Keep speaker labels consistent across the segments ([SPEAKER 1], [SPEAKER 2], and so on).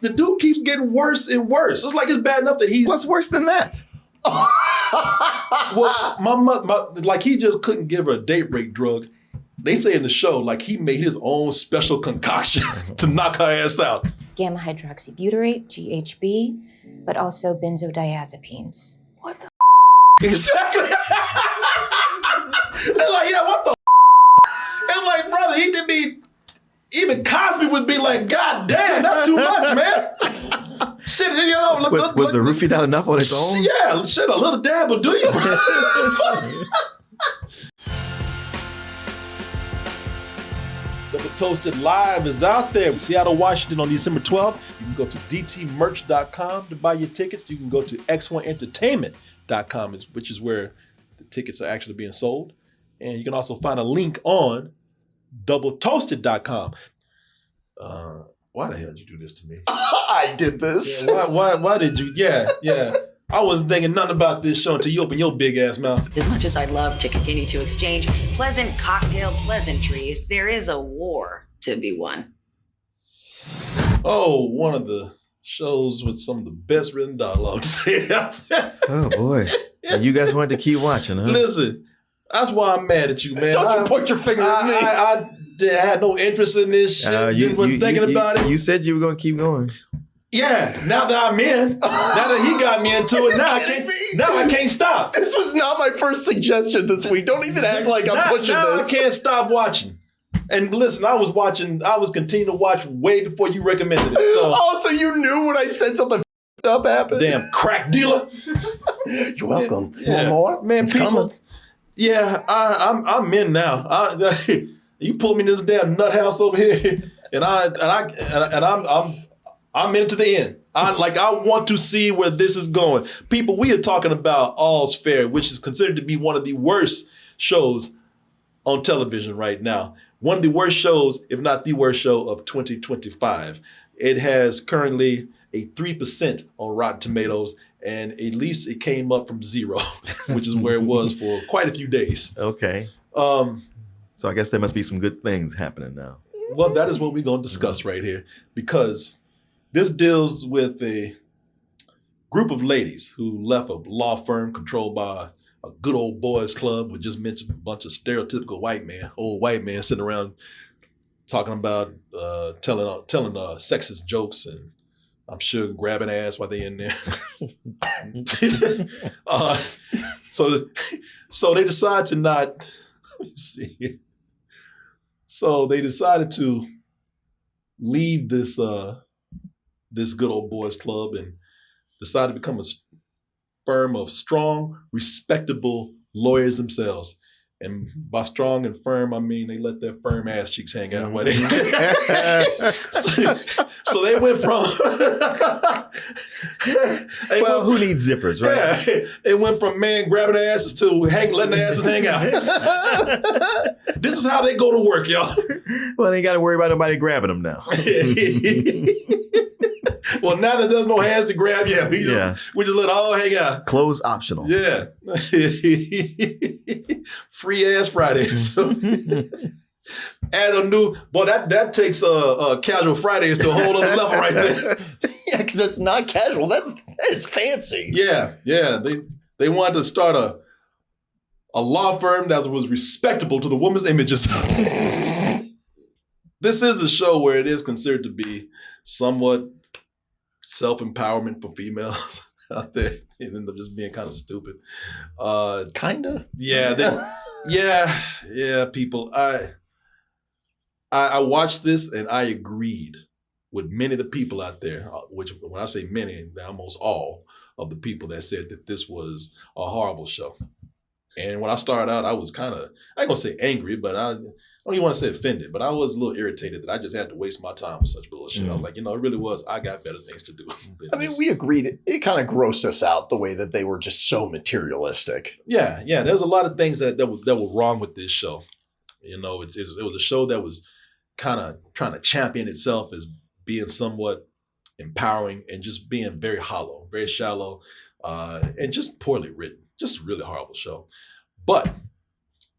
[SPEAKER 1] The dude keeps getting worse and worse. It's like it's bad enough that he's...
[SPEAKER 2] What's worse than that?
[SPEAKER 1] Well, my like he just couldn't give her a date rape drug. They say in the show, like he made his own special concoction to knock her ass out.
[SPEAKER 3] Gamma hydroxybutyrate, GHB, but also benzodiazepines.
[SPEAKER 2] What the?
[SPEAKER 1] Exactly. They're like, yeah, what the? And like, brother, he did be. Even Cosby would be like, God damn, that's too much, man. Shit, you know.
[SPEAKER 2] Was the roofie not enough on its own?
[SPEAKER 1] Yeah, shit, a little dab will do you. Double Toasted Live is out there. Seattle, Washington on December 12th. You can go to dtmerch.com to buy your tickets. You can go to x1entertainment.com, which is where the tickets are actually being sold. And you can also find a link on doubletoasted.com. Why the hell did you do this to me?
[SPEAKER 4] I did this.
[SPEAKER 1] Yeah, why did you? Yeah. I wasn't thinking nothing about this show until you open your big ass mouth.
[SPEAKER 5] As much as I'd love to continue to exchange pleasant cocktail pleasantries, there is a war to be won.
[SPEAKER 1] Oh, one of the shows with some of the best written dialogues.
[SPEAKER 2] Oh boy. And you guys wanted to keep watching, huh?
[SPEAKER 1] Listen, that's why I'm mad at you, man.
[SPEAKER 4] Don't you point your finger at me.
[SPEAKER 1] I had no interest in this shit. You wasn't thinking about it.
[SPEAKER 2] You said you were going to keep going.
[SPEAKER 1] Yeah, now that I'm in, now that he got me into it, now I can't stop.
[SPEAKER 4] This was not my first suggestion this week. Don't even act like I'm pushing
[SPEAKER 1] now
[SPEAKER 4] this.
[SPEAKER 1] I can't stop watching. And listen, I was continuing to watch way before you recommended it.
[SPEAKER 4] So you knew when I said something up happened?
[SPEAKER 1] Damn crack dealer.
[SPEAKER 4] You're welcome.
[SPEAKER 1] Yeah.
[SPEAKER 4] More?
[SPEAKER 1] Man,
[SPEAKER 4] It's
[SPEAKER 1] people.
[SPEAKER 4] coming.
[SPEAKER 1] Yeah, I'm in now. You pulled me in this damn nut house over here, and I'm in to the end. I want to see where this is going. People, we are talking about All's Fair, which is considered to be one of the worst shows on television right now. One of the worst shows, if not the worst show of 2025. It has currently a 3% on Rotten Tomatoes, and at least it came up from 0, which is where it was for quite a few days.
[SPEAKER 2] Okay. So I guess there must be some good things happening now.
[SPEAKER 1] Well, that is what we're going to discuss right here, because this deals with a group of ladies who left a law firm controlled by a good old boys club. We just mentioned a bunch of stereotypical old white men sitting around talking about telling sexist jokes, and I'm sure grabbing ass while they in there. So they decide to not. Let me see. So they decided to leave this good old boys club and decided to become a firm of strong, respectable lawyers themselves. And by strong and firm, I mean they let their firm ass cheeks hang out. So they went from...
[SPEAKER 2] Who needs zippers, right?
[SPEAKER 1] Yeah, it went from man grabbing asses to letting their asses hang out. This is how they go to work, y'all.
[SPEAKER 2] Well, they ain't got to worry about nobody grabbing them now.
[SPEAKER 1] Well, now that there's no hands to grab, we just let it all hang out.
[SPEAKER 2] Clothes optional.
[SPEAKER 1] Yeah. Free ass Fridays. Add a new, boy, that takes casual Fridays to a whole other level right there.
[SPEAKER 4] Yeah, because that's not casual. That is fancy.
[SPEAKER 1] Yeah. They wanted to start a law firm that was respectable to the woman's images. This is a show where it is considered to be somewhat self-empowerment for females out there. They end up just being kind of stupid.
[SPEAKER 4] Kinda.
[SPEAKER 1] Yeah, people. I watched this and I agreed with many of the people out there, which when I say many, almost all of the people that said that this was a horrible show. And when I started out, I was kind of, I ain't gonna say angry, but I don't even want to say offended, but I was a little irritated that I just had to waste my time with such bullshit. I was like, it really was, I got better things to do.
[SPEAKER 4] I mean, we agreed. It kind of grossed us out the way that they were just so materialistic.
[SPEAKER 1] Yeah. There's a lot of things that were wrong with this show. It was a show that was kind of trying to champion itself as being somewhat empowering and just being very hollow, very shallow, and just poorly written. Just a really horrible show. But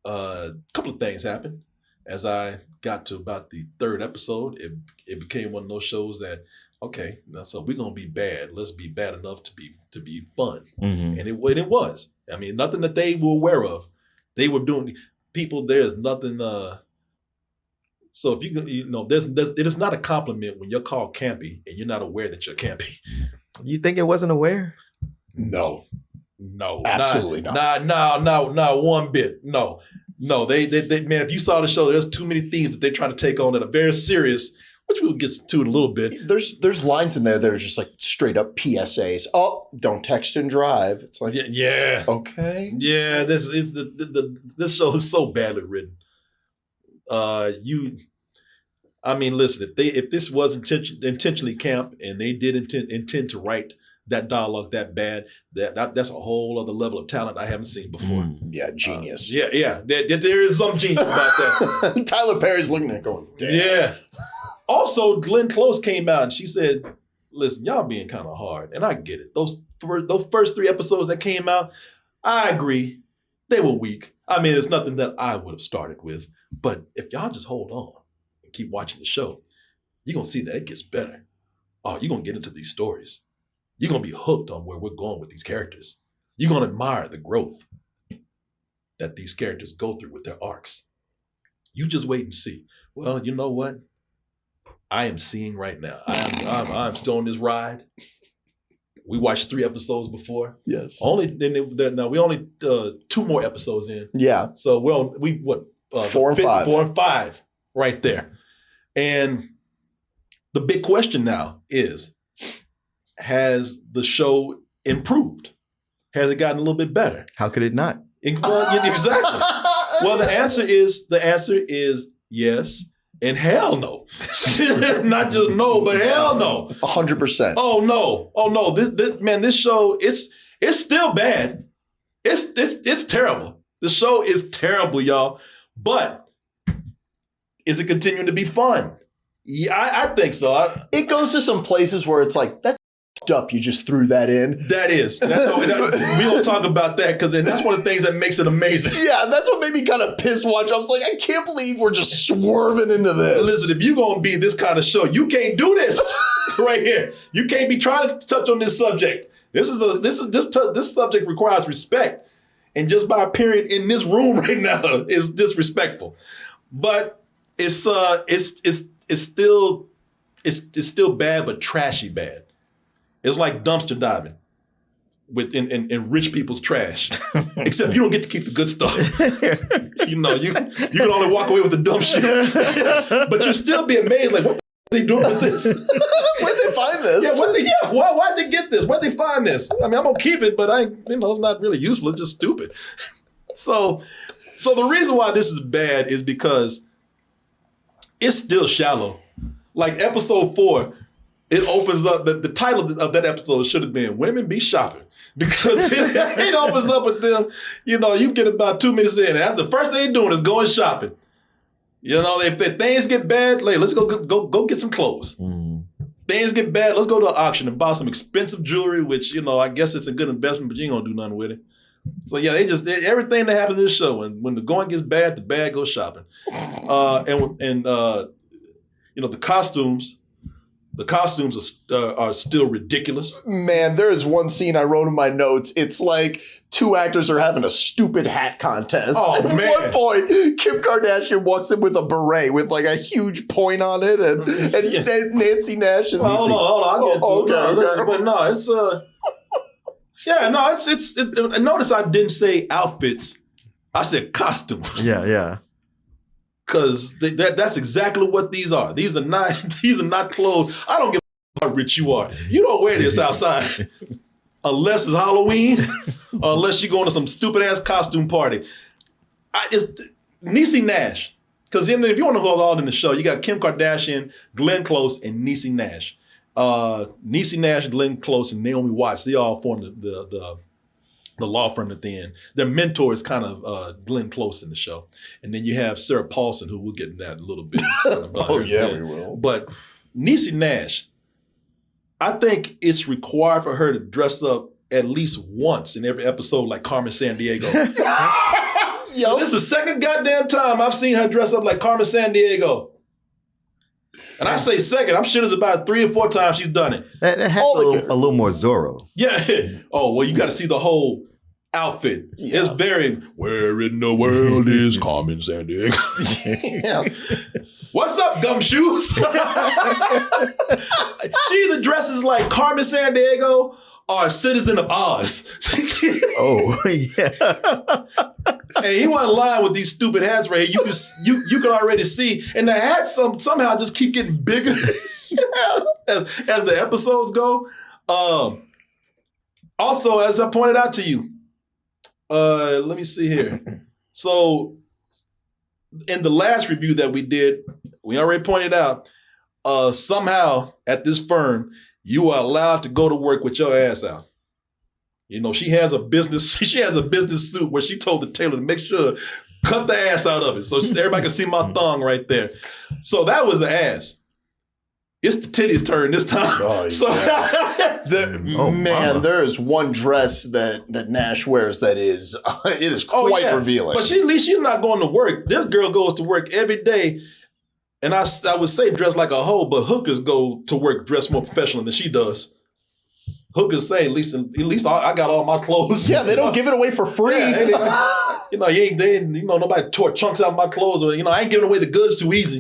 [SPEAKER 1] a couple of things happened. As I got to about the third episode, it became one of those shows that okay, now, so we're gonna be bad. Let's be bad enough to be fun.
[SPEAKER 2] Mhm.
[SPEAKER 1] And it was. I mean, nothing that they were aware of. They were doing people. There's nothing. So if it is not a compliment when you're called campy and you're not aware that you're campy.
[SPEAKER 2] You think it wasn't aware?
[SPEAKER 4] No.
[SPEAKER 1] No,
[SPEAKER 4] Absolutely not.
[SPEAKER 1] Not one bit. No. They man, if you saw the show, there's too many themes that they're trying to take on that are very serious, which we'll get to in a little bit.
[SPEAKER 4] There's lines in there that are just like straight up PSAs. Oh, don't text and drive. It's like,
[SPEAKER 1] Yeah.
[SPEAKER 4] okay.
[SPEAKER 1] Yeah, this show is so badly written. Listen, if this was intentionally camp and they did intend to write that dialogue that bad, that's a whole other level of talent I haven't seen before.
[SPEAKER 4] Yeah, genius.
[SPEAKER 1] There is some genius about that.
[SPEAKER 4] Tyler Perry's looking at it going, damn.
[SPEAKER 1] Yeah. Also, Glenn Close came out and she said, listen, y'all being kind of hard. And I get it. Those first 3 episodes that came out, I agree. They were weak. I mean, it's nothing that I would have started with. But if y'all just hold on and keep watching the show, you're going to see that it gets better. Oh, you're going to get into these stories. You're going to be hooked on where we're going with these characters. You're going to admire the growth that these characters go through with their arcs. You just wait and see. Well, you know what? I am seeing right now. I'm still on this ride. We watched 3 episodes before.
[SPEAKER 4] Yes.
[SPEAKER 1] We only 2 more episodes in.
[SPEAKER 4] Yeah.
[SPEAKER 1] So 4
[SPEAKER 4] and 5.
[SPEAKER 1] 4 and 5 right there. And the big question now is, has the show improved? Has it gotten a little bit better?
[SPEAKER 2] How could it not?
[SPEAKER 1] Exactly. Well, the answer is yes and hell no. Not just no, but hell no.
[SPEAKER 4] 100%.
[SPEAKER 1] Oh no. This show, it's still bad. It's terrible. The show is terrible, y'all. But is it continuing to be fun? Yeah, I think so.
[SPEAKER 4] It goes to some places where it's like, that's up. You just threw that in.
[SPEAKER 1] That is. We don't talk about that because that's one of the things that makes it amazing.
[SPEAKER 4] Yeah, that's what made me kind of pissed watch. I was like, I can't believe we're just swerving into this.
[SPEAKER 1] Listen, if you're going to be this kind of show, you can't do this right here. You can't be trying to touch on this subject. This subject requires respect. And just by appearing in this room right now is disrespectful. But it's still bad, but trashy bad. It's like dumpster diving in rich people's trash. Except you don't get to keep the good stuff. You can only walk away with the dumb shit. But you still be amazed, like, what are they doing with this?
[SPEAKER 4] Where'd they find this?
[SPEAKER 1] Why'd they get this? Where'd they find this? I mean, I'm gonna keep it, but it's not really useful. It's just stupid. So the reason why this is bad is because it's still shallow. Like episode 4, it opens up, the title of that episode should have been Women Be Shopping. Because it opens up with them, you get about 2 minutes in, and that's the first thing they're doing is going shopping. If things get bad, let's go get some clothes.
[SPEAKER 2] Mm.
[SPEAKER 1] Things get bad, let's go to an auction and buy some expensive jewelry, which, I guess it's a good investment, but you ain't gonna do nothing with it. So yeah, everything that happens in this show, when the going gets bad, the bad goes shopping. The costumes are still ridiculous.
[SPEAKER 4] Man, there is one scene I wrote in my notes. It's like 2 actors are having a stupid hat contest.
[SPEAKER 1] Oh,
[SPEAKER 4] At
[SPEAKER 1] man.
[SPEAKER 4] one point, Kim Kardashian walks in with a beret with like a huge point on it, and Nancy Nash is.
[SPEAKER 1] Well, hold on, I'll get to it.
[SPEAKER 4] Okay.
[SPEAKER 1] But no, it's notice I didn't say outfits. I said costumes.
[SPEAKER 2] Yeah.
[SPEAKER 1] Because that's exactly what these are. These are not clothes. I don't give a how rich you are. You don't wear this outside unless it's Halloween or unless you're going to some stupid ass costume party. Niecy Nash. Because if you want to know who's all in the show, you got Kim Kardashian, Glenn Close, and Niecy Nash. Niecy Nash, Glenn Close, and Naomi Watts. They all form the law firm at the end. Their mentor is kind of Glenn Close in the show. And then you have Sarah Paulson, who we'll get into that a little bit.
[SPEAKER 4] We will.
[SPEAKER 1] But Niecy Nash, I think it's required for her to dress up at least once in every episode like Carmen Sandiego. Yo, this is the second goddamn time I've seen her dress up like Carmen Sandiego. And I say second. I'm sure there's about 3 or 4 times she's done it.
[SPEAKER 2] That has a little more Zorro.
[SPEAKER 1] Yeah. Oh, well, you got to see the whole outfit. Yeah. It's very, where in the world is Carmen Sandiego?
[SPEAKER 4] Yeah.
[SPEAKER 1] What's up, gumshoes? She either dresses like Carmen Sandiego or a citizen of Oz.
[SPEAKER 2] Oh, yeah.
[SPEAKER 1] Hey, he wasn't lying with these stupid hats right here. You can already see, and the hats somehow just keep getting bigger as the episodes go. Also, as I pointed out to you, let me see here. So, in the last review that we did, we already pointed out, somehow at this firm, you are allowed to go to work with your ass out. You know, she has a business suit where she told the tailor to make sure, cut the ass out of it so everybody can see my thong right there. So that was the ass. It's the titties turn this time.
[SPEAKER 4] Oh,
[SPEAKER 1] so,
[SPEAKER 4] man, there is one dress that Nash wears that is, it is quite revealing.
[SPEAKER 1] But at least she's not going to work. This girl goes to work every day. And I would say dressed like a hoe, but hookers go to work dressed more professional than she does. Hookers say, at least I got all my clothes.
[SPEAKER 4] Yeah, they don't give it away for free.
[SPEAKER 1] Yeah, nobody tore chunks out of my clothes. Or, I ain't giving away the goods too easy.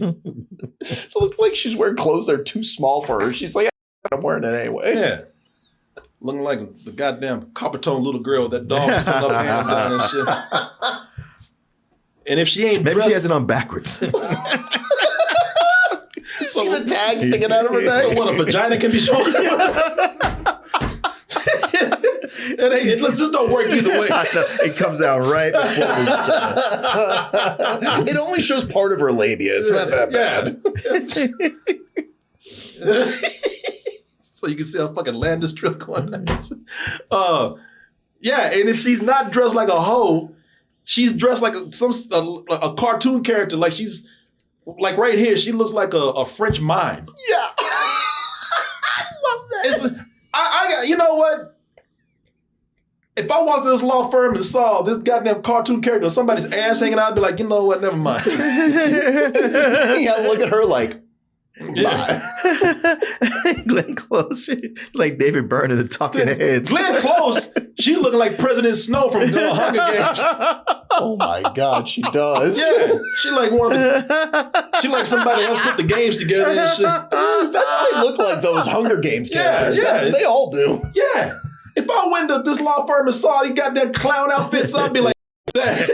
[SPEAKER 4] It looks like she's wearing clothes that are too small for her. She's like, I'm wearing it anyway.
[SPEAKER 1] Yeah. Looking like the goddamn copper-toned little girl with that dog was putting up hands down and shit. And if she ain't
[SPEAKER 2] Maybe
[SPEAKER 1] dressed,
[SPEAKER 2] she has it on backwards.
[SPEAKER 4] See the tag sticking out of her neck?
[SPEAKER 1] So what, a vagina can be shown? It just don't work either way.
[SPEAKER 2] It comes out right before
[SPEAKER 4] It only shows part of her labia. It's not that bad.
[SPEAKER 1] So you can see how fucking land this trip going down. Yeah, and if she's not dressed like a hoe, she's dressed like a cartoon character. Like she's like right here, she looks like a French mime.
[SPEAKER 4] Yeah. I love that.
[SPEAKER 1] I got, you know what? If I walked to this law firm and saw this goddamn cartoon character or somebody's ass hanging out, I'd be like, you know what? Never mind.
[SPEAKER 4] Yeah, look at her like,
[SPEAKER 1] yeah.
[SPEAKER 2] Glenn Close, like David Byrne in the Talking Heads.
[SPEAKER 1] Glenn Close, she looking like President Snow from Hunger Games.
[SPEAKER 4] Oh my God, she does.
[SPEAKER 1] Yeah, she like she like somebody else put the games together and shit.
[SPEAKER 4] That's how they look like those Hunger Games characters.
[SPEAKER 1] Yeah.
[SPEAKER 4] They all do.
[SPEAKER 1] Yeah. If I went to this law firm and saw these goddamn clown outfits, I'd be like, that.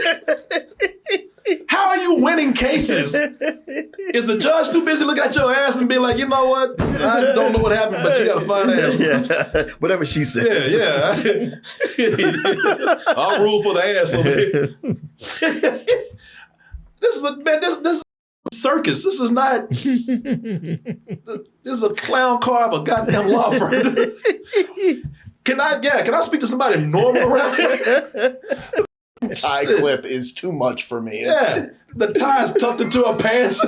[SPEAKER 1] How are you winning cases? Is the judge too busy looking at your ass and be like, you know what? I don't know what happened, but you got to find ass.
[SPEAKER 2] Yeah. Whatever she says.
[SPEAKER 1] Yeah. I'll rule for the ass over here. This is a circus. This is not. This is a clown car of a goddamn law firm. Can I speak to somebody normal around here?
[SPEAKER 4] Tie clip is too much for me.
[SPEAKER 1] Yeah, the tie's tucked into her pants,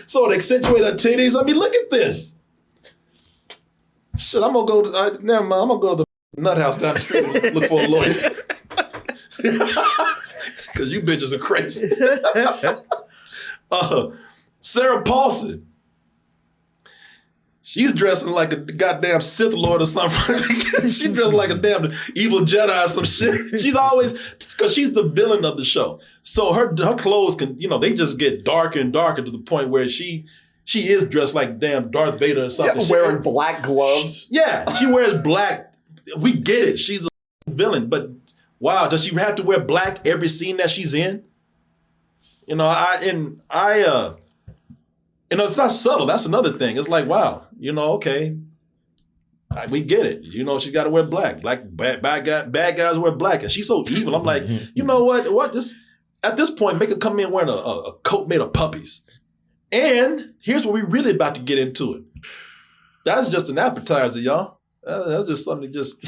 [SPEAKER 1] so it accentuate her titties. I mean, look at this. Shit, I'm gonna go. Never mind. I'm gonna go to the nut house down the street and look for a lawyer. Because you bitches are crazy. Sarah Paulson. She's dressing like a goddamn Sith Lord or something. She dressed like a damn evil Jedi or some shit. She's always, because she's the villain of the show. So her clothes can, they just get darker and darker to the point where she is dressed like damn Darth Vader or something.
[SPEAKER 4] Yeah, wearing black gloves.
[SPEAKER 1] She wears black. We get it. She's a villain. But wow, does she have to wear black every scene that she's in? It's not subtle. That's another thing. It's like, wow, okay. We get it. She's got to wear black. Bad guys wear black. And she's so evil. I'm like, you know what? What? Just at this point, make her come in wearing a coat made of puppies. And here's what we're really about to get into it. That's just an appetizer, y'all. That's just something to just,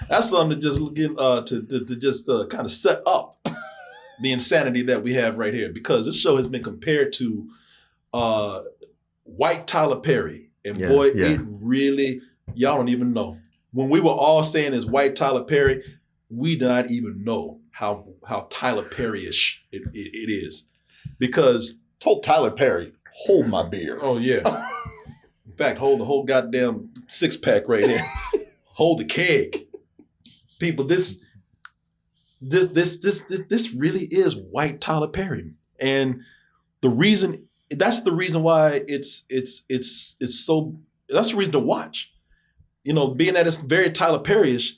[SPEAKER 1] that's something to just get, to just kind of set up the insanity that we have right here. Because this show has been compared to white Tyler Perry. And it really, y'all don't even know. When we were all saying it's white Tyler Perry, we did not even know how Tyler Perry-ish it is. Because
[SPEAKER 4] Told Tyler Perry, hold my beer.
[SPEAKER 1] Oh yeah. In fact, hold the whole goddamn 6-pack right here. Hold the keg. People, this really is white Tyler Perry. And that's the reason why it's so, that's the reason to watch. You know, being that it's very Tyler Perry-ish,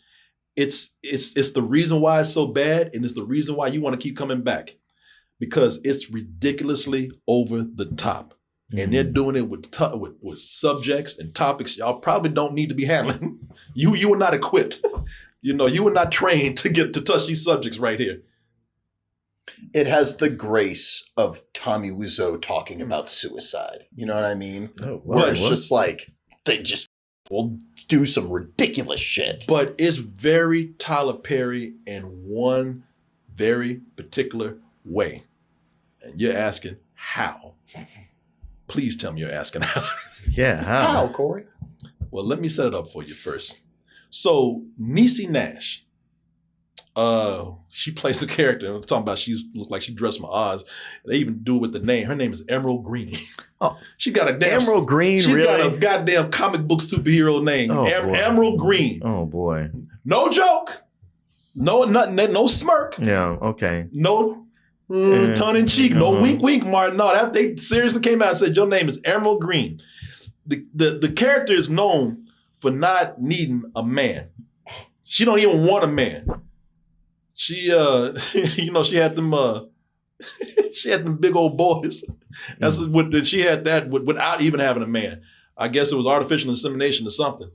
[SPEAKER 1] it's the reason why it's so bad, and it's the reason why you want to keep coming back. Because it's ridiculously over the top. And they're doing it with subjects and topics y'all probably don't need to be handling. You were not equipped. You know, you were not trained to touch these subjects right here.
[SPEAKER 4] It has the grace of Tommy Wiseau talking about suicide. You know what I mean?
[SPEAKER 2] Oh,
[SPEAKER 4] Where it's just like, they just will do some ridiculous shit.
[SPEAKER 1] But it's very Tyler Perry in one very particular way. And you're asking how? Please tell me you're asking how.
[SPEAKER 2] Yeah,
[SPEAKER 4] How, Corey?
[SPEAKER 1] Well, let me set it up for you first. So Niecy Nash, she plays a character. I'm talking about she looked like she dressed from Oz. They even do it with the name. Her name is Emerald Green.
[SPEAKER 2] Oh,
[SPEAKER 1] she got a damn
[SPEAKER 2] Emerald Green.
[SPEAKER 1] She's
[SPEAKER 2] really?
[SPEAKER 1] got a goddamn comic book superhero name.
[SPEAKER 2] Oh, boy.
[SPEAKER 1] Emerald Green.
[SPEAKER 2] Oh boy.
[SPEAKER 1] No joke. No nothing. No smirk.
[SPEAKER 2] Yeah. Okay.
[SPEAKER 1] No tongue in cheek. No wink, wink, Martin. No, they seriously came out and said your name is Emerald Green. The character is known for not needing a man. She don't even want a man. She you know, she had them she had them big old boys. That's what she had that without even having a man. I guess it was artificial insemination or something.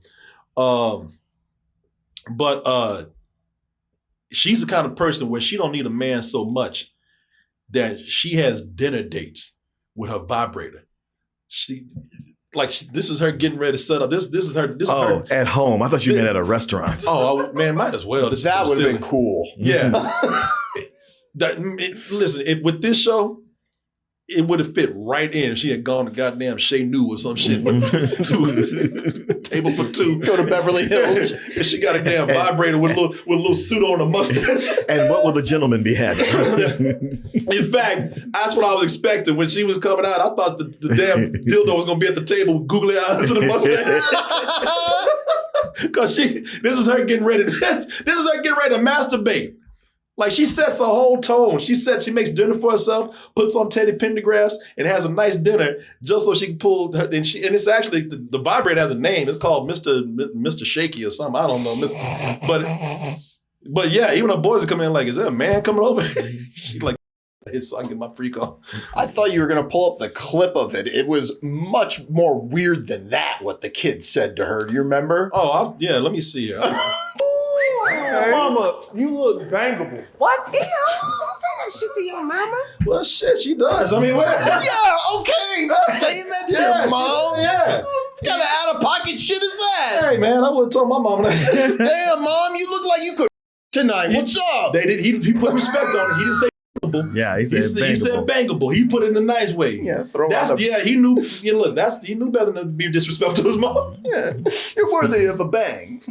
[SPEAKER 1] But she's the kind of person where she don't need a man so much that she has dinner dates with her vibrator. This is her getting ready to set up. This is her. This is her
[SPEAKER 2] at home. I thought you meant at a restaurant.
[SPEAKER 1] Oh man, might as well.
[SPEAKER 4] That would have been cool.
[SPEAKER 1] Yeah. Listen, with this show, it would have fit right in if she had gone to goddamn Chez Nu or some shit. Table for two.
[SPEAKER 4] Go to Beverly Hills.
[SPEAKER 1] And she got a damn vibrator with a little suit on, a mustache.
[SPEAKER 2] And what will the gentleman be having?
[SPEAKER 1] In fact, that's what I was expecting when she was coming out. I thought the damn dildo was gonna be at the table with googly eyes and a mustache. Cause this is her getting ready to masturbate. Like she sets the whole tone. She makes dinner for herself, puts on Teddy Pendergrass, and has a nice dinner just so she can pull her. And it's actually the vibrator has a name. It's called Mr. Shaky or something. I don't know. But yeah, even her boys are coming in like, is there a man coming over? She's like, so I can get my freak on.
[SPEAKER 4] I thought you were going to pull up the clip of it. It was much more weird than that, what the kid said to her. Do you remember?
[SPEAKER 1] Oh, yeah, let me see here.
[SPEAKER 6] Mama, you look bangable.
[SPEAKER 7] What? Ew, don't say that shit to your mama.
[SPEAKER 1] Well, shit, she does. I mean, what?
[SPEAKER 4] Yeah, okay. Not saying that to your mom.
[SPEAKER 1] Yeah.
[SPEAKER 4] What kind of out-of-pocket shit is that?
[SPEAKER 1] Hey, man, I would have told my mom that.
[SPEAKER 4] Damn, Mom, you look like you could tonight. What's up?
[SPEAKER 1] He put respect on it. He didn't say bangable.
[SPEAKER 2] Yeah, he said bangable.
[SPEAKER 1] He said bangable. He put it in the nice way.
[SPEAKER 4] Yeah,
[SPEAKER 1] he knew. You know, look, he knew better than to be disrespectful to his mom.
[SPEAKER 4] Yeah, you're worthy of a bang.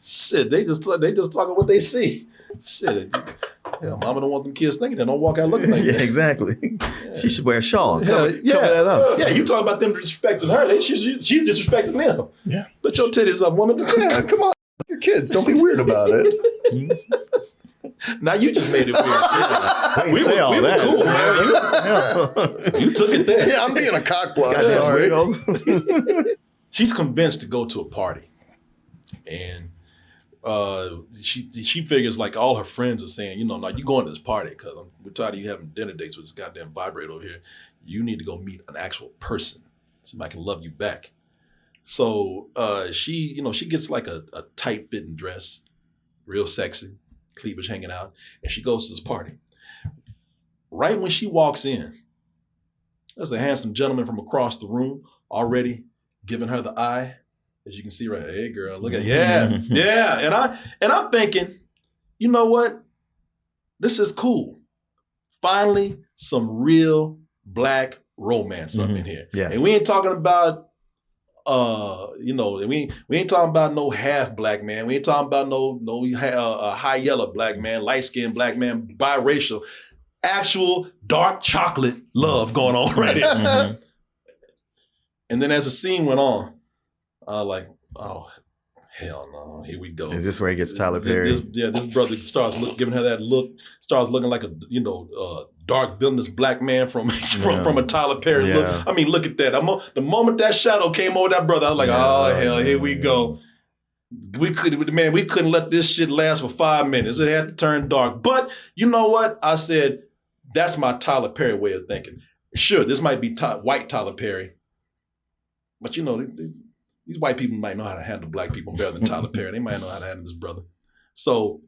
[SPEAKER 1] Shit, they just talking what they see. Shit, mama don't want them kids thinking they don't walk out looking like that.
[SPEAKER 2] Yeah, exactly. Yeah. She should wear a shawl. Cover
[SPEAKER 1] yeah,
[SPEAKER 2] that up.
[SPEAKER 1] Yeah, you talking about them disrespecting her? She's disrespecting them.
[SPEAKER 4] Yeah,
[SPEAKER 1] put your titties up, woman.
[SPEAKER 4] Yeah, come on, your kids. Don't be weird about it.
[SPEAKER 1] Now you just made it weird. Yeah. We were cool, man. You took it there.
[SPEAKER 4] Yeah, I'm being a cockblock. Sorry.
[SPEAKER 1] She's convinced to go to a party, and she figures like all her friends are saying, no, you going to this party because we're tired of you having dinner dates with this goddamn vibrator over here. You need to go meet an actual person, somebody can love you back. So she gets like a tight fitting dress, real sexy, cleavage hanging out, and she goes to this party. Right when she walks in, there's a handsome gentleman from across the room already giving her the eye, as you can see right. Hey, girl, look at yeah. And I'm thinking, you know what? This is cool. Finally, some real black romance up in here.
[SPEAKER 2] Yeah.
[SPEAKER 1] And we ain't talking about we ain't talking about no half black man. We ain't talking about no high yellow black man, light skinned black man, biracial. actual dark chocolate love going on right here.
[SPEAKER 2] Mhm.
[SPEAKER 1] And then as the scene went on, I was like, oh, hell no, here we go.
[SPEAKER 2] Is this where he gets Tyler Perry?
[SPEAKER 1] This brother starts giving her that look, starts looking like a dark villainous black man from a Tyler Perry look. I mean, look at that. The moment that shadow came over that brother, I was like, oh hell, here we go. We couldn't let this shit last for 5 minutes. It had to turn dark. But you know what? I said, that's my Tyler Perry way of thinking. Sure, this might be white Tyler Perry, but these white people might know how to handle black people better than Tyler Perry. They might know how to handle this brother. So,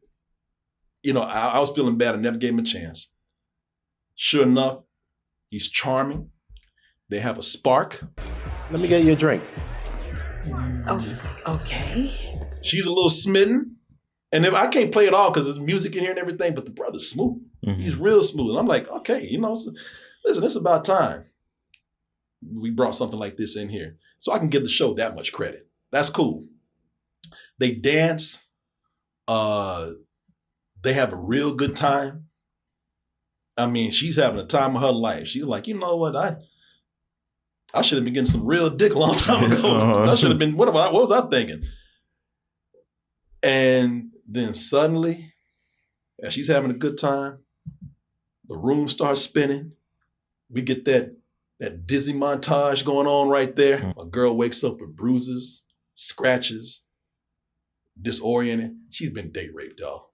[SPEAKER 1] I was feeling bad. I never gave him a chance. Sure enough, he's charming. They have a spark.
[SPEAKER 6] Let me get you a drink.
[SPEAKER 5] Oh, okay.
[SPEAKER 1] She's a little smitten. And if I can't play it all because there's music in here and everything, but the brother's smooth.
[SPEAKER 2] Mm-hmm.
[SPEAKER 1] He's real smooth. And I'm like, okay, listen, it's about time we brought something like this in here. So I can give the show that much credit. That's cool. They dance. They have a real good time. I mean, she's having a time of her life. She's like, you know what? I should have been getting some real dick a long time ago. I should have been, what was I thinking? And then suddenly, as she's having a good time, the room starts spinning. We get that dizzy montage going on right there. A girl wakes up with bruises, scratches, disoriented. She's been date raped, y'all.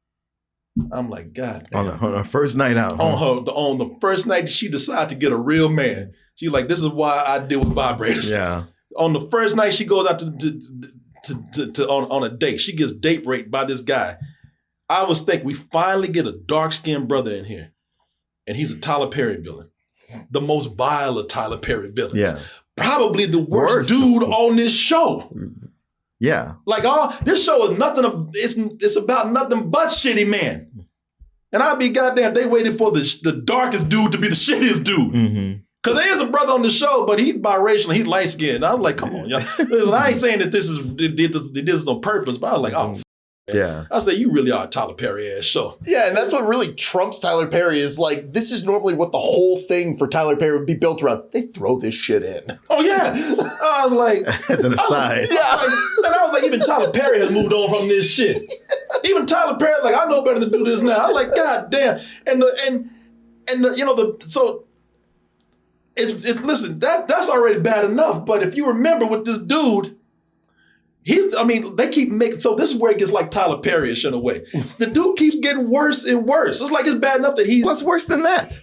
[SPEAKER 1] I'm like, God damn.
[SPEAKER 2] On her first night out.
[SPEAKER 1] On the first night she decided to get a real man. She's like, this is why I deal with vibrators.
[SPEAKER 2] Yeah.
[SPEAKER 1] On the first night she goes out on a date. She gets date raped by this guy. I was thinking we finally get a dark-skinned brother in here. And he's a Tyler Perry villain. The most vile of Tyler Perry villains. Yeah. Probably the worst dude on this show.
[SPEAKER 2] Yeah.
[SPEAKER 1] Like this show is nothing. It's about nothing but shitty men. And I'd be goddamn. They waited for the darkest dude to be the shittiest dude. Mm-hmm. Cause there is a brother on the show, but he's biracial. He's light skinned. I was like, come on, y'all. Listen, I ain't saying that they did this on purpose, but I was like, oh.
[SPEAKER 2] Yeah.
[SPEAKER 1] I say you really are a Tyler Perry ass show.
[SPEAKER 4] Yeah, and that's what really trumps Tyler Perry is like, this is normally what the whole thing for Tyler Perry would be built around. They throw this shit in.
[SPEAKER 1] Oh yeah. I was like,
[SPEAKER 2] as an aside.
[SPEAKER 1] And I was like, even Tyler Perry has moved on from this shit. Even Tyler Perry, like, I know better than to do this now. I was like, God damn. Listen, that's already bad enough. But if you remember with this dude, they keep making, so this is where it gets like Tyler Perry-ish in a way. The dude keeps getting worse and worse. It's like it's bad enough that
[SPEAKER 2] What's worse than that?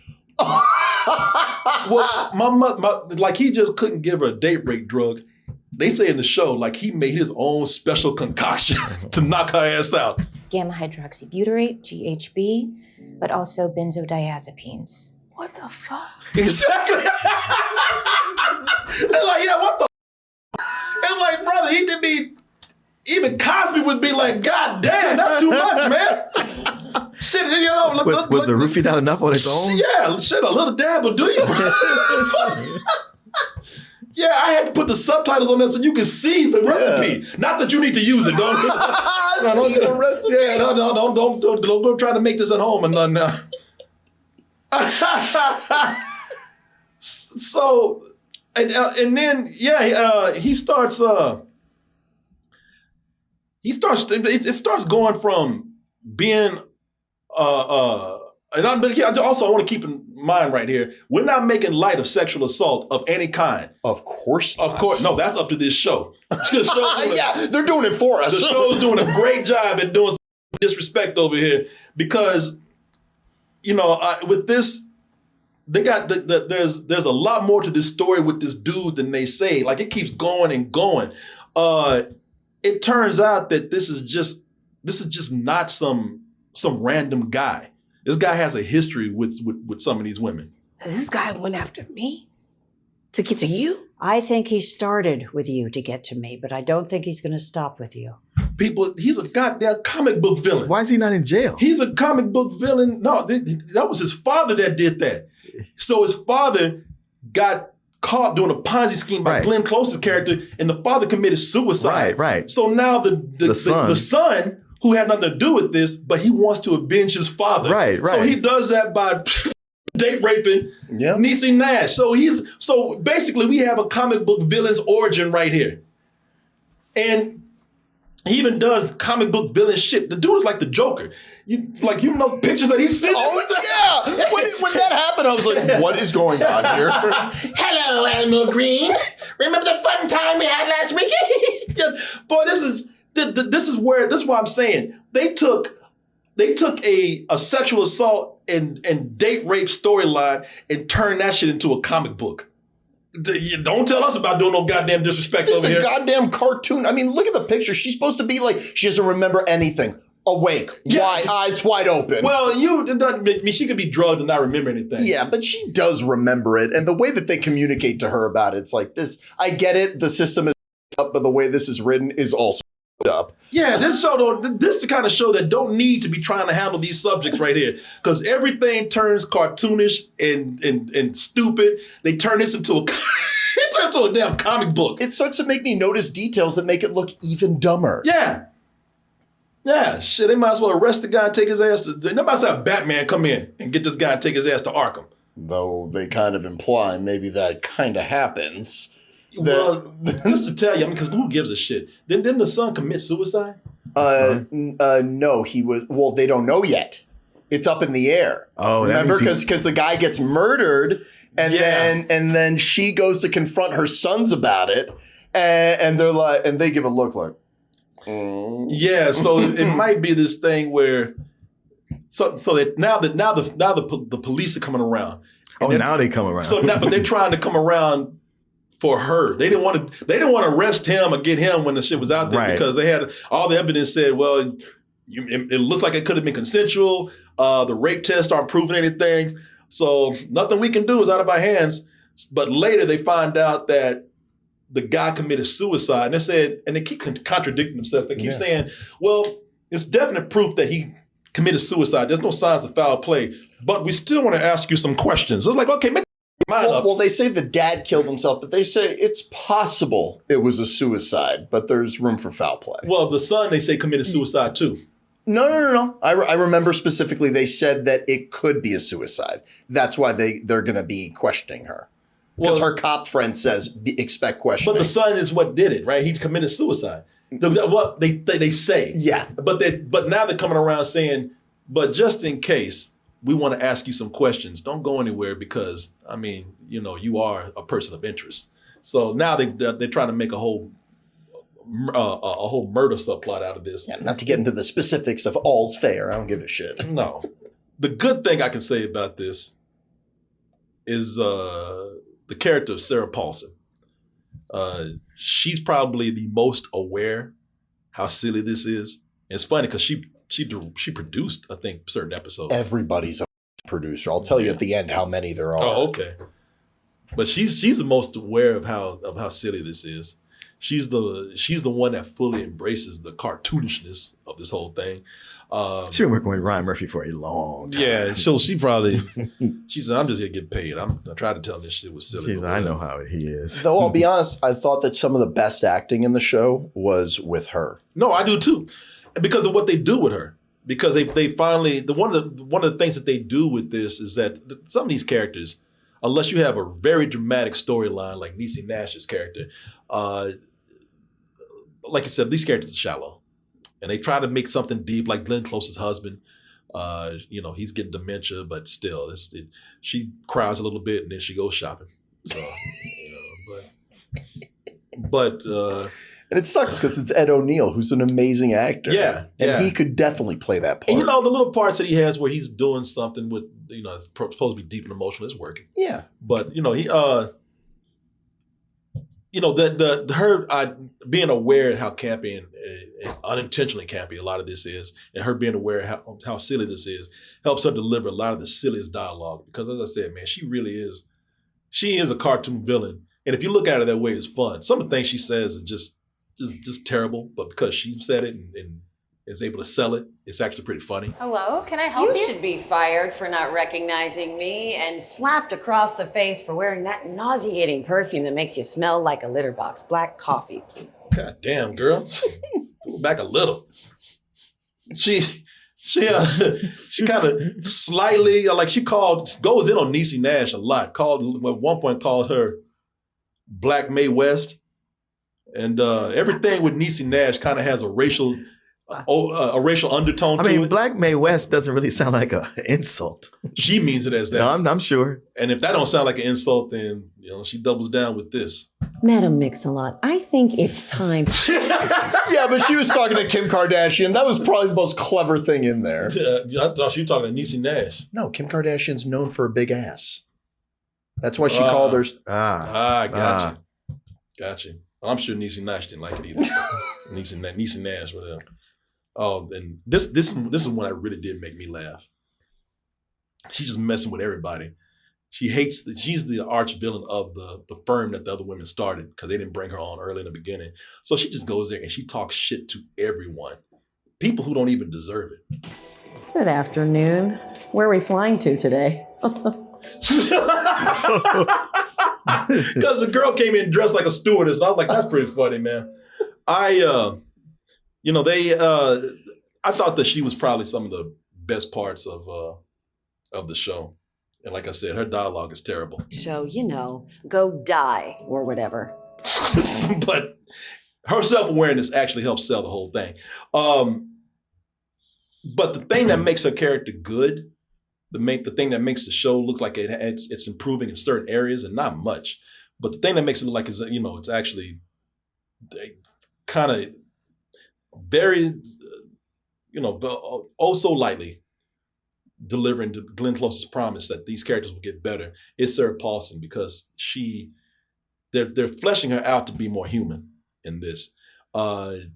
[SPEAKER 1] Well, my mother, like he just couldn't give her a date rape drug. They say in the show, like he made his own special concoction to knock her ass out.
[SPEAKER 3] Gamma hydroxybutyrate, GHB, but also benzodiazepines.
[SPEAKER 7] What the fuck?
[SPEAKER 1] Exactly. They're like, yeah, what the It's like, brother, he did be, even Cosby would be like, God damn, that's too much, man. Shit,
[SPEAKER 2] Was the roofie not enough on its own?
[SPEAKER 1] Yeah, shit, a little dab will do you. Yeah, I had to put the subtitles on there so you can see the recipe. Not that you need to use it. Don't go try to make this at home and nothing now. So, and then he starts. It starts going from being and I want to keep in mind right here, we're not making light of sexual assault of any kind.
[SPEAKER 4] Of course not.
[SPEAKER 1] Of course. No, that's up to this show.
[SPEAKER 4] Yeah, they're doing it for us.
[SPEAKER 1] The show's doing a great job at doing some disrespect over here because, with this, they got there's a lot more to this story with this dude than they say. Like it keeps going and going. It turns out that this is just not some random guy. This guy has a history with some of these women.
[SPEAKER 7] This guy went after me to get to you?
[SPEAKER 8] I think he started with you to get to me, but I don't think he's going to stop with you.
[SPEAKER 1] People, he's a goddamn comic book villain.
[SPEAKER 2] Why is he not in jail?
[SPEAKER 1] He's a comic book villain. No, that was his father that did that. So his father got caught doing a Ponzi scheme by Glenn Close's character, and the father committed suicide. Right. So now the son who had nothing to do with this, but he wants to avenge his father. Right. So he does that by date raping Niecy Nash. So basically we have a comic book villain's origin right here. And he even does comic book villain shit. The dude is like the Joker. You know pictures that he's seen.
[SPEAKER 4] Oh yeah! When that happened, I was like, "What is going on here?"
[SPEAKER 2] Hello, Animal Green. Remember the fun time we had last weekend?
[SPEAKER 1] Boy, this is why I'm saying they took a sexual assault and date rape storyline and turned that shit into a comic book. Don't tell us about doing no goddamn disrespect over here.
[SPEAKER 4] It's a goddamn cartoon. I mean, look at the picture. She's supposed to be like, she doesn't remember anything. Awake, eyes wide open.
[SPEAKER 1] Well, it doesn't mean she could be drugged and not remember anything.
[SPEAKER 4] Yeah, but she does remember it. And the way that they communicate to her about it's like this. I get it. The system is up, but the way this is written is also up.
[SPEAKER 1] Yeah, this is the kind of show that don't need to be trying to handle these subjects right here. Because everything turns cartoonish and stupid. They turn this into a damn comic book.
[SPEAKER 4] It starts to make me notice details that make it look even dumber.
[SPEAKER 1] Yeah, shit, they might as well arrest the guy and take his ass to... They might as well have Batman come in and get this guy and take his ass to Arkham.
[SPEAKER 4] Though they kind of imply maybe that kind of happens.
[SPEAKER 1] Well, just to tell you, because who gives a shit? Didn't the son commit suicide?
[SPEAKER 4] No, he was... Well, they don't know yet. It's up in the air.
[SPEAKER 2] Oh,
[SPEAKER 4] remember? Because the guy gets murdered, and then she goes to confront her sons about it, and they're like... And they give a look like...
[SPEAKER 1] Yeah, so it might be this thing where so that now the police are coming around.
[SPEAKER 2] Now they come around.
[SPEAKER 1] But they're trying to come around for her. They didn't want to arrest him or get him when the shit was out there because they had all the evidence said, well, it looks like it could have been consensual. The rape tests aren't proving anything. So nothing we can do is out of our hands. But later they find out that the guy committed suicide. And they said, and they keep contradicting themselves. They keep saying, well, it's definite proof that he committed suicide. There's no signs of foul play, but we still want to ask you some questions. It's like, okay, make your mind up.
[SPEAKER 4] Well, they say the dad killed himself, but they say it's possible it was a suicide, but there's room for foul play.
[SPEAKER 1] Well, the son, they say, committed suicide too.
[SPEAKER 4] No. I remember specifically they said that it could be a suicide. That's why they're going to be questioning her. Because her cop friend says, expect questioning.
[SPEAKER 1] But the son is what did it, right? He committed suicide. What they say.
[SPEAKER 4] Yeah.
[SPEAKER 1] But now they're coming around saying, but just in case, we want to ask you some questions. Don't go anywhere because, I mean, you are a person of interest. So now they're trying to make a whole murder subplot out of this.
[SPEAKER 4] Yeah, not to get into the specifics of all's fair. I don't give a shit.
[SPEAKER 1] No. The good thing I can say about this is the character of Sarah Paulson. She's probably the most aware how silly this is. And it's funny because she produced, I think, certain episodes.
[SPEAKER 4] Everybody's a producer. I'll tell you at the end how many there are.
[SPEAKER 1] Oh, okay. But she's the most aware of how silly this is. She's the one that fully embraces the cartoonishness of this whole thing.
[SPEAKER 2] She's been working with Ryan Murphy for a long time.
[SPEAKER 1] Yeah, so she said, I'm just here to get paid. I tried to tell him this shit was silly.
[SPEAKER 2] I know how he is.
[SPEAKER 4] Though I'll be honest, I thought that some of the best acting in the show was with her.
[SPEAKER 1] No, I do too. Because of what they do with her. Because they finally, one of the things that they do with this is that some of these characters, unless you have a very dramatic storyline like Niecy Nash's character, like I said, these characters are shallow. And they try to make something deep, like Glenn Close's husband. He's getting dementia, but still, she cries a little bit and then she goes shopping. So,
[SPEAKER 4] and it sucks because it's Ed O'Neill, who's an amazing actor.
[SPEAKER 1] Yeah,
[SPEAKER 4] and he could definitely play that part.
[SPEAKER 1] And the little parts that he has where he's doing something with, it's supposed to be deep and emotional, it's working.
[SPEAKER 4] Yeah,
[SPEAKER 1] but he. Her being aware of how campy and unintentionally campy a lot of this is, and her being aware of how silly this is, helps her deliver a lot of the silliest dialogue. Because as I said, man, she is a cartoon villain. And if you look at it that way, it's fun. Some of the things she says are just terrible, but because she said it and is able to sell it, it's actually pretty funny.
[SPEAKER 9] Hello, can I help you?
[SPEAKER 5] You should be fired for not recognizing me and slapped across the face for wearing that nauseating perfume that makes you smell like a litter box. Black coffee, please.
[SPEAKER 1] God damn, girl. Pull back a little. She She kind of slightly like she goes in on Niecy Nash a lot. At one point called her Black Mae West, and everything with Niecy Nash kind of has a racial undertone to it.
[SPEAKER 9] Black Mae West doesn't really sound like an insult.
[SPEAKER 1] She means it as that.
[SPEAKER 9] No, I'm sure.
[SPEAKER 1] And if that don't sound like an insult, then she doubles down with this.
[SPEAKER 5] Madam Mix-a-Lot, I think it's time.
[SPEAKER 4] Yeah, but she was talking to Kim Kardashian. That was probably the most clever thing in there.
[SPEAKER 1] I thought she was talking to Niecy Nash.
[SPEAKER 4] No, Kim Kardashian's known for a big ass. That's why she called her.
[SPEAKER 1] Gotcha. Gotcha. I'm sure Niecy Nash didn't like it either. Niecy Nash, whatever. Oh, and this is one that really did make me laugh. She's just messing with everybody. She's the arch villain of the firm that the other women started because they didn't bring her on early in the beginning. So she just goes there and she talks shit to everyone. People who don't even deserve it.
[SPEAKER 10] Good afternoon. Where are we flying to today?
[SPEAKER 1] Because the girl came in dressed like a stewardess. And I was like, that's pretty funny, man. I thought that she was probably some of the best parts of the show. And like I said, her dialogue is terrible.
[SPEAKER 5] So, go die or whatever.
[SPEAKER 1] But her self-awareness actually helps sell the whole thing. But the thing that makes her character good, the thing that makes the show look like it's improving in certain areas and not much. But the thing that makes it look like it's actually kind of very, oh so lightly delivering to Glenn Close's promise that these characters will get better is Sarah Paulson, because they're fleshing her out to be more human in this. They're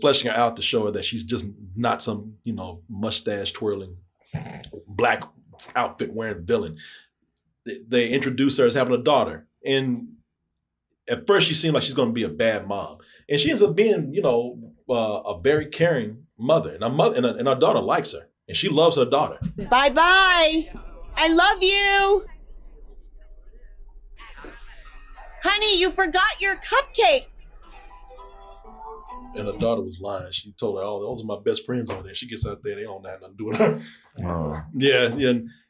[SPEAKER 1] fleshing her out to show her that she's just not some, mustache twirling, black outfit wearing villain. They introduce her as having a daughter. And at first she seemed like she's going to be a bad mom. And she ends up being, a very caring mother. And our daughter likes her. And she loves her daughter.
[SPEAKER 11] Bye-bye. I love you. Honey, you forgot your cupcakes.
[SPEAKER 1] And her daughter was lying. She told her, "Oh, those are my best friends over there." She gets out there, they don't have nothing to do with her.
[SPEAKER 9] Oh.
[SPEAKER 1] Yeah.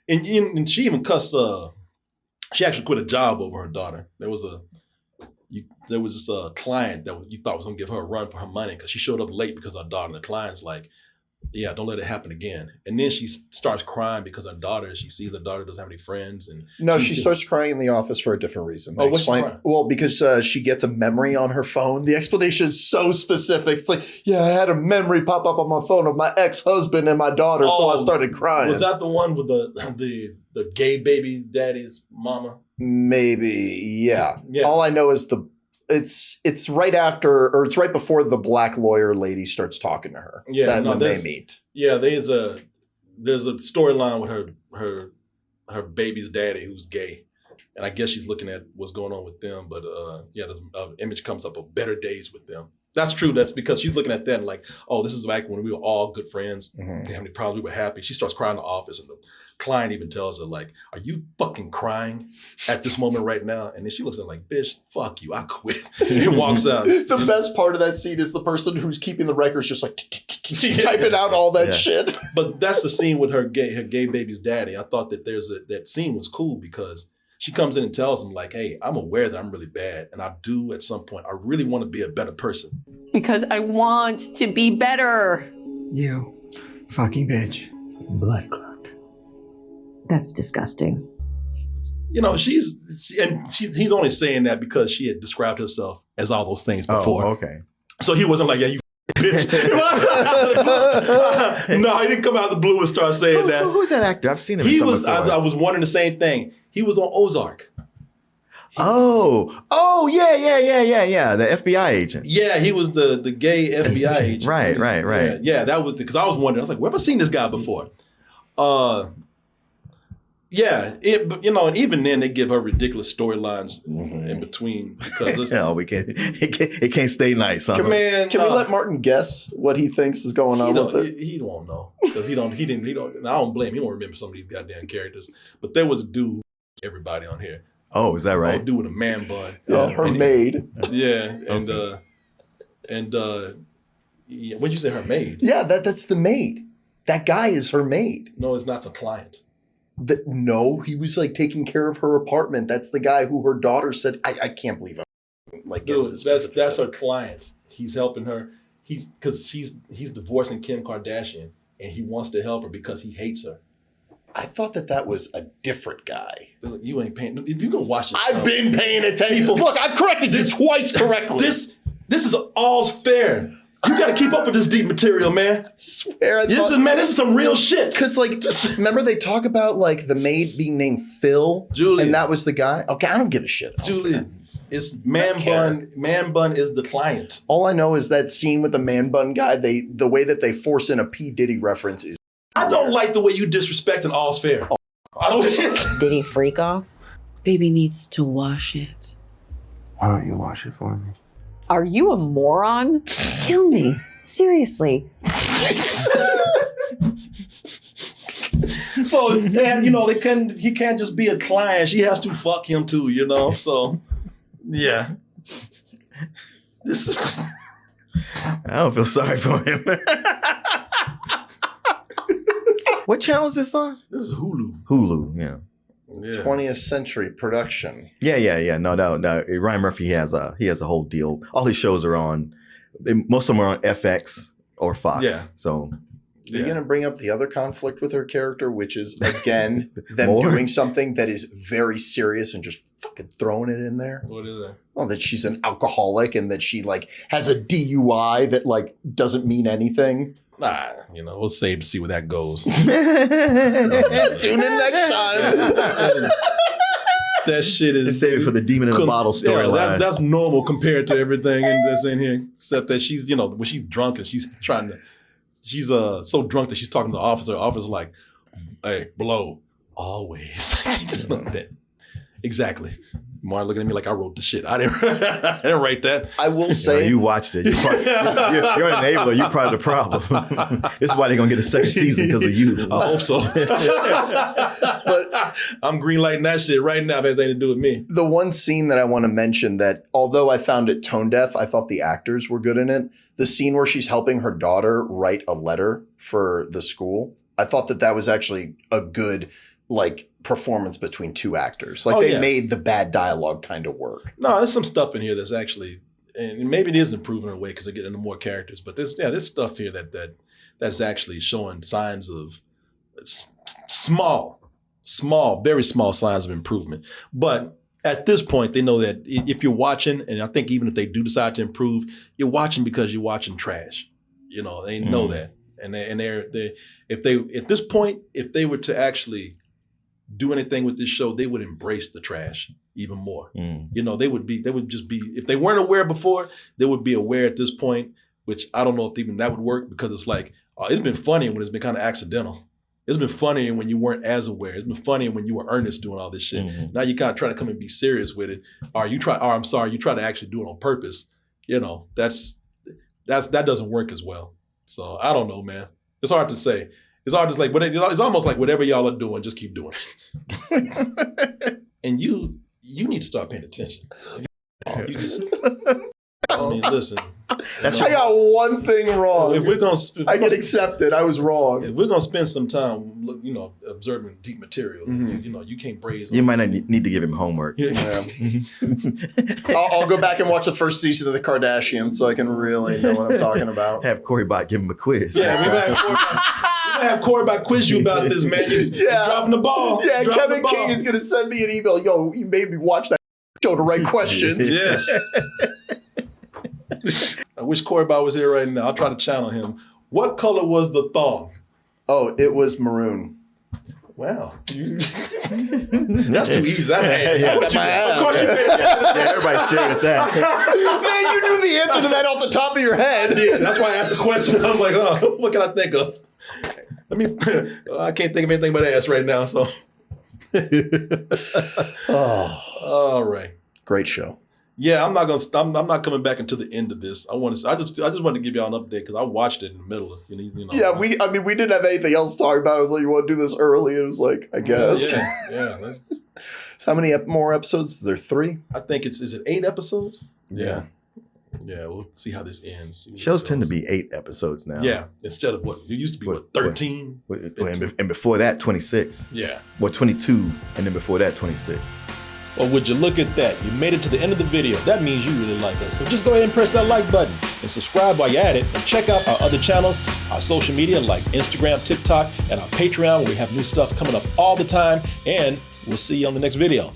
[SPEAKER 1] And she even cussed. She actually quit a job over her daughter. There was this client that you thought was gonna give her a run for her money because she showed up late because of her daughter. And the client's like, "Yeah, don't let it happen again." And then she starts crying because she sees her daughter doesn't have any friends. And
[SPEAKER 4] no, she starts crying in the office for a different reason.
[SPEAKER 1] What's she crying?
[SPEAKER 4] Well, because she gets a memory on her phone. The explanation is so specific. It's like, yeah, I had a memory pop up on my phone of my ex-husband and my daughter, so I started crying.
[SPEAKER 1] Was that the one with the gay baby daddy's mama?
[SPEAKER 4] Maybe, yeah. All I know is it's right after, or it's right before the black lawyer lady starts talking to her.
[SPEAKER 1] Yeah,
[SPEAKER 4] when they meet.
[SPEAKER 1] Yeah, there's a storyline with her baby's daddy who's gay, and I guess she's looking at what's going on with them. But there's an image comes up of better days with them. That's true. That's because she's looking at that and like, oh, this is back when we were all good friends. Mm-hmm. Didn't have any problems. We were happy. She starts crying in the office, and the client even tells her like, "Are you fucking crying at this moment right now?" And then she looks at her like, "Bitch, fuck you. I quit." And walks out.
[SPEAKER 4] The best part of that scene is the person who's keeping the records just like typing out all that shit.
[SPEAKER 1] But that's the scene with her gay baby's daddy. I thought that that scene was cool because she comes in and tells him like, "Hey, I'm aware that I'm really bad, and I do at some point. I really want to be a better person
[SPEAKER 11] Because I want to be better."
[SPEAKER 7] You fucking bitch. Blood clot.
[SPEAKER 10] That's disgusting.
[SPEAKER 1] He's only saying that because she had described herself as all those things before.
[SPEAKER 9] Oh, okay.
[SPEAKER 1] So he wasn't like, "Yeah, you bitch." No, he didn't come out of the blue and start saying that.
[SPEAKER 9] Who's that actor? I've seen him.
[SPEAKER 1] I was wondering the same thing. He was on Ozark.
[SPEAKER 9] Oh, yeah. The FBI agent.
[SPEAKER 1] Yeah, he was the gay FBI agent.
[SPEAKER 9] Right.
[SPEAKER 1] Yeah, that was because I was wondering. I was like, where have I seen this guy before? And even then they give her ridiculous storylines in between because
[SPEAKER 9] it can't stay nice. Huh?
[SPEAKER 4] Can we let Martin guess what he thinks is going on with it?
[SPEAKER 1] He don't know because he don't. And I don't blame him. He don't remember some of these goddamn characters. But there was a dude, everybody on here.
[SPEAKER 9] Oh, is that right?
[SPEAKER 1] A dude with a man bun.
[SPEAKER 4] Yeah, her maid.
[SPEAKER 1] Yeah, what'd you say, her maid?
[SPEAKER 4] Yeah, that's the maid. That guy is her maid.
[SPEAKER 1] No, it's not a client.
[SPEAKER 4] No, he was like taking care of her apartment. That's the guy who her daughter said, I can't believe I'm like getting
[SPEAKER 1] Dude,
[SPEAKER 4] this.
[SPEAKER 1] that's her client. He's helping her. He's divorcing Kim Kardashian, and he wants to help her because he hates her.
[SPEAKER 4] I thought that was a different guy.
[SPEAKER 1] Dude, you ain't paying. If you gonna watch it,
[SPEAKER 4] I've been paying attention. Look, I've corrected you twice correctly.
[SPEAKER 1] This is all's fair. You got to keep up with this deep material, man.
[SPEAKER 4] I swear.
[SPEAKER 1] This is some real shit.
[SPEAKER 4] Because, like, remember they talk about, like, the maid being named Phil?
[SPEAKER 1] Julian.
[SPEAKER 4] And that was the guy? Okay, I don't give a shit.
[SPEAKER 1] Julian, it's Man Bun. Man Bun is the client.
[SPEAKER 4] All I know is that scene with the Man Bun guy, the way that they force in a P. Diddy reference is
[SPEAKER 1] I don't like the way you disrespecting All's Fair. I don't.
[SPEAKER 10] Did he freak off?
[SPEAKER 7] Baby needs to wash it.
[SPEAKER 6] Why don't you wash it for me?
[SPEAKER 10] Are you a moron? Kill me. Seriously.
[SPEAKER 1] So, and, he can't just be a client. She has to fuck him too, So, yeah. This is.
[SPEAKER 9] I don't feel sorry for him. What channel is this on?
[SPEAKER 1] This is Hulu.
[SPEAKER 9] Hulu, yeah.
[SPEAKER 4] 20th Century Production.
[SPEAKER 9] Yeah. No. Ryan Murphy has a whole deal. All his shows are on. Most of them are on FX or Fox.
[SPEAKER 1] Yeah.
[SPEAKER 9] So.
[SPEAKER 4] Are you going to bring up the other conflict with her character, which is, again, them
[SPEAKER 9] More?
[SPEAKER 4] doing something that is very serious and just fucking throwing it in there?
[SPEAKER 1] What is that?
[SPEAKER 4] Oh, that she's an alcoholic and that she, like, has a DUI that, like, doesn't mean anything.
[SPEAKER 1] Nah, we'll save to see where that goes.
[SPEAKER 4] Tune in next time.
[SPEAKER 1] That shit is.
[SPEAKER 9] Save it for the Demon in the Bottle storyline.
[SPEAKER 1] That's normal compared to everything that's in here, except that she's, when she's drunk and she's so drunk that she's talking to the officer. The officer's like, "Hey, blow always." Exactly. Martin looking at me like I wrote the shit. I didn't write that.
[SPEAKER 4] I will say,
[SPEAKER 9] you watched it. You're an enabler. You're part of the problem. This is why they're gonna get a second season because of you.
[SPEAKER 1] I hope so. But I'm greenlighting that shit right now. If it has anything to do with me.
[SPEAKER 4] The one scene that I want to mention that, although I found it tone deaf, I thought the actors were good in it. The scene where she's helping her daughter write a letter for the school. I thought that was actually a good, like, performance between two actors. Like, they made the bad dialogue kind of work.
[SPEAKER 1] No, there's some stuff in here that's actually, and maybe it is improving in a way because they're getting into more characters. But there's stuff here that's actually showing signs of small, very small signs of improvement. But at this point, they know that if you're watching, and I think even if they do decide to improve, you're watching because you're watching trash. They know that, and they at this point, if they were to actually do anything with this show, they would embrace the trash even more. They would just be, if they weren't aware before, they would be aware at this point, which I don't know if even that would work because it's like, it's been funny when it's been kind of accidental. It's been funny when you weren't as aware. It's been funny when you were earnest doing all this shit. Now you kind of try to come and be serious with it. You try to actually do it on purpose. That doesn't work as well. So I don't know, man. It's hard to say. It's hard to like, but it's almost like whatever y'all are doing, just keep doing it. And you need to start paying attention. You just, listen.
[SPEAKER 4] I got one thing wrong. I get accepted. I was wrong.
[SPEAKER 1] If we're gonna spend some time, observing deep material, you can't braze.
[SPEAKER 9] You might not need to give him homework.
[SPEAKER 1] Yeah.
[SPEAKER 4] I'll go back and watch the first season of the Kardashians so I can really know what I'm talking about.
[SPEAKER 9] Have Corey Bot give him a quiz.
[SPEAKER 1] Yeah, we might have Corey Bot quiz you about this, man. You're dropping the ball.
[SPEAKER 4] Yeah, Kevin King is gonna send me an email. Yo, you made me watch that show to write questions.
[SPEAKER 1] Yes. I wish Corey Bot was here right now. I'll try to channel him. What color was the thong?
[SPEAKER 4] Oh, it was maroon.
[SPEAKER 1] Wow. That's too easy. That's
[SPEAKER 9] Of course you paid attention. Everybody's staring at that.
[SPEAKER 4] Man, you knew the answer to that off the top of your head.
[SPEAKER 1] Yeah, that's why I asked the question. I was like, oh, what can I think of? I can't think of anything but ass right now. So, all right.
[SPEAKER 4] Great show.
[SPEAKER 1] Yeah, I'm not coming back until the end of this. I just wanted to give y'all an update because I watched it in the middle of,
[SPEAKER 4] Yeah, we didn't have anything else to talk about. I was like, you want to do this early? It was like, I guess.
[SPEAKER 1] Yeah.
[SPEAKER 4] So how many more episodes? Is there 3?
[SPEAKER 1] I think is it 8 episodes?
[SPEAKER 4] Yeah.
[SPEAKER 1] Yeah, we'll see how this ends. See where
[SPEAKER 9] Shows
[SPEAKER 1] this
[SPEAKER 9] tend to
[SPEAKER 1] goes.
[SPEAKER 9] be 8 episodes now.
[SPEAKER 1] Yeah, instead of what? It used to be, what, 13?
[SPEAKER 9] And before that, 26.
[SPEAKER 1] Yeah.
[SPEAKER 9] Well, 22, and then before that, 26.
[SPEAKER 1] Well, would you look at that? You made it to the end of the video. That means you really like us. So just go ahead and press that like button and subscribe while you're at it. And check out our other channels, our social media like Instagram, TikTok, and our Patreon where we have new stuff coming up all the time. And we'll see you on the next video.